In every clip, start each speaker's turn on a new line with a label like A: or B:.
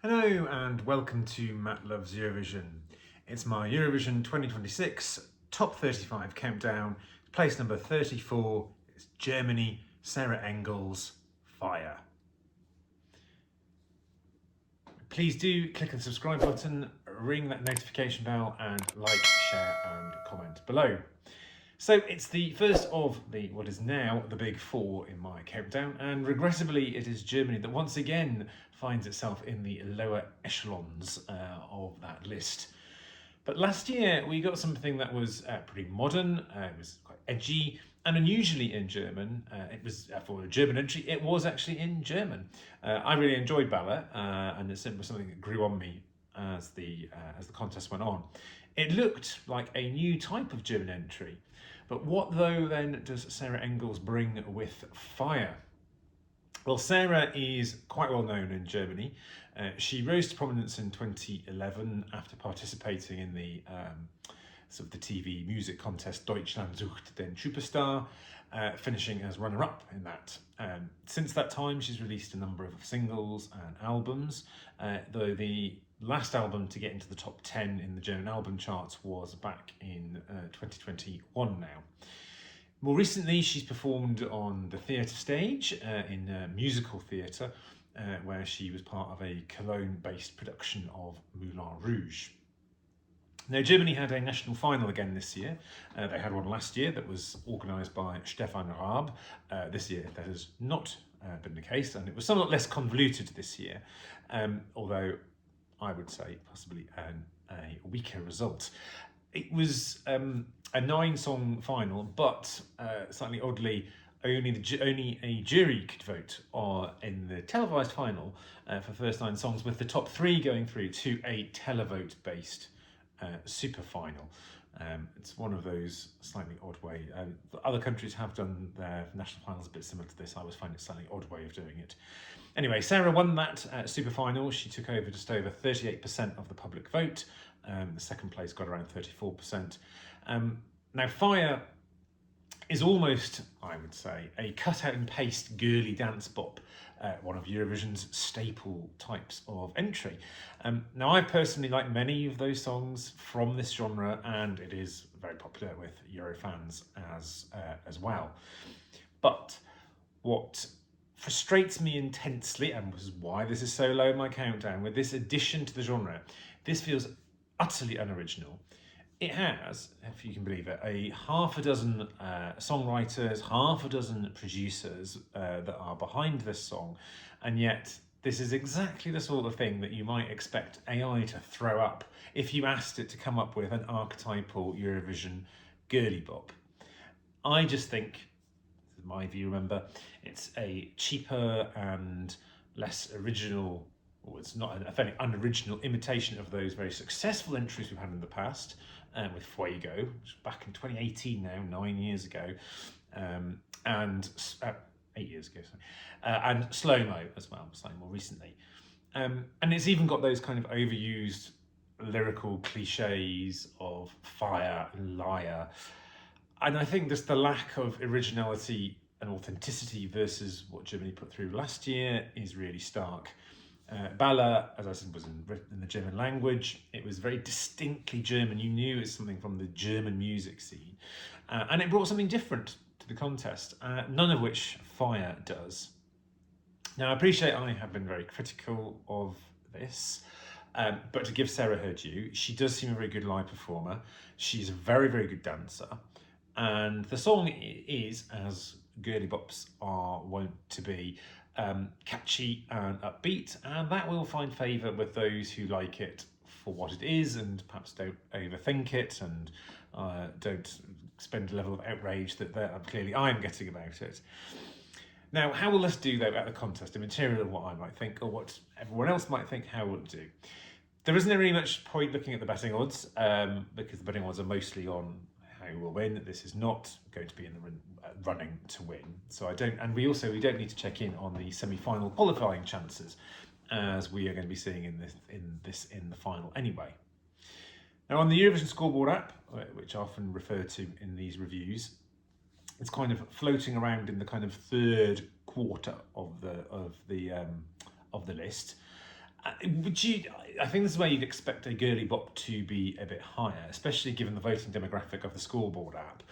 A: Hello and welcome to Matt Loves Eurovision. It's my Eurovision 2026 Top 35 countdown. Place number 34 is Germany, Sarah Engels, Fire. Please do click on the subscribe button, ring that notification bell and like, share and comment below. So it's the first of what is now the big four in my countdown, and regrettably it is Germany that once again finds itself in the lower echelons of that list. But last year we got something that was pretty modern, it was quite edgy, and unusually in German. It was for a German entry, it was actually in German. I really enjoyed Balla, and it was something that grew on me as the contest went on. It looked like a new type of German entry. But what though then does Sarah Engels bring with Fire? Well, Sarah is quite well known in Germany. She rose to prominence in 2011 after participating in the the TV music contest Deutschland sucht den Superstar, finishing as runner-up in that. Since that time, she's released a number of singles and albums, though the last album to get into the top 10 in the German album charts was back in 2021 now. More recently, she's performed on the theatre stage in musical theatre, where she was part of a Cologne-based production of Moulin Rouge. Now, Germany had a national final again this year. They had one last year that was organised by Stefan Raab. This year that has not been the case, and it was somewhat less convoluted this year, although I would say possibly a weaker result. It was a 9-song final, but slightly oddly, only a jury could vote in the televised final for the first 9 songs, with the top 3 going through to a televote-based super final. It's one of those slightly odd way. Other countries have done their national finals a bit similar to this. I always find it a slightly odd way of doing it. Anyway, Sarah won that super final. She took over just over 38% of the public vote. The second place got around 34%. Now, Fire is almost, I would say, a cut out and paste girly dance bop, one of Eurovision's staple types of entry. Now, I personally like many of those songs from this genre, and it is very popular with Euro fans as well. But what frustrates me intensely, and this is why this is so low in my countdown, with this addition to the genre, this feels utterly unoriginal. It has, if you can believe it, a half a dozen songwriters, half a dozen producers that are behind this song, and yet this is exactly the sort of thing that you might expect AI to throw up if you asked it to come up with an archetypal Eurovision girly bop. I just think, this is my view, remember, it's a cheaper and less original, or it's not a fairly unoriginal imitation of those very successful entries we've had in the past, with Fuego, which was back in 2018 now, 9 years ago, and 8 years ago, sorry, and Slow Mo as well, slightly more recently. And it's even got those kind of overused lyrical cliches of fire and liar. And I think just the lack of originality and authenticity versus what Germany put through last year is really stark. Balla, as I said, was in the German language. It was very distinctly German. You knew it was something from the German music scene. And it brought something different to the contest, none of which Fire does. Now, I appreciate I have been very critical of this, but to give Sarah her due, she does seem a very good live performer. She's a very, very good dancer. And the song is, as girly bops are wont to be, catchy and upbeat, and that will find favour with those who like it for what it is and perhaps don't overthink it and don't spend a level of outrage that clearly I'm getting about it. Now, how will this do though at the contest? Immaterial of what I might think or what everyone else might think, how will it do? There isn't really much point looking at the betting odds, because the betting odds are mostly on who will win. This is not going to be in the running to win. So we don't need to check in on the semi-final qualifying chances, as we are going to be seeing in the final anyway. Now, on the Eurovision scoreboard app, which I often refer to in these reviews, it's kind of floating around in the kind of third quarter of the list. Would you? I think this is where you'd expect a girly bop to be a bit higher, especially given the voting demographic of the scoreboard app.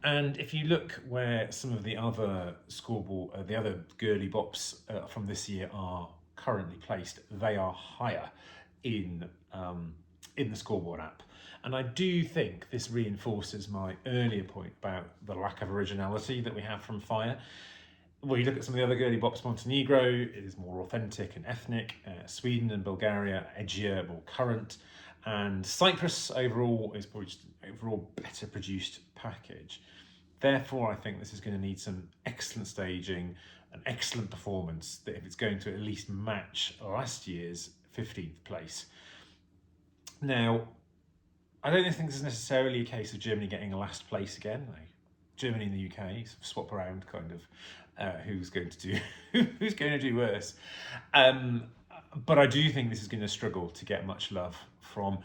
A: And if you look where some of the other the other girly bops from this year are currently placed, they are higher in the scoreboard app. And I do think this reinforces my earlier point about the lack of originality that we have from Fire. Well, you look at some of the other girly bops, Montenegro, it is more authentic and ethnic. Sweden and Bulgaria, edgier, more current. And Cyprus overall is probably just an overall better produced package. Therefore, I think this is going to need some excellent staging, an excellent performance, that if it's going to at least match last year's 15th place. Now, I don't think this is necessarily a case of Germany getting a last place again. Like Germany and the UK swap around kind of who's going to do worse. But I do think this is going to struggle to get much love from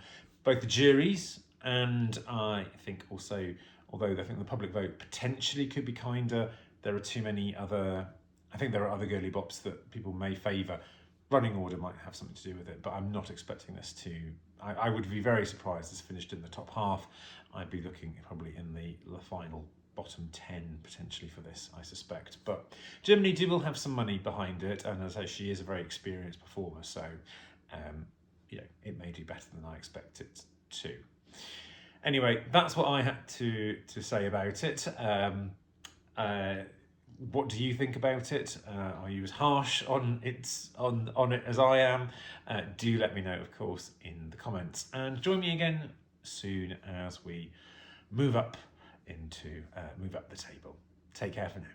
A: both the juries, and I think also, although I think the public vote potentially could be kinder, there are too many other. I think there are other girly bops that people may favour. Running order might have something to do with it, but I'm not expecting this to. I would be very surprised this finished in the top half. I'd be looking probably in the final bottom 10 potentially for this, I suspect. But Germany will have some money behind it, and as I say, she is a very experienced performer, so it may do better than I expect it to. Anyway, that's what I had to say about it. What do you think about it? Are you as harsh on it as I am? Do let me know, of course, in the comments. And join me again soon as we move up the table. Take care for now.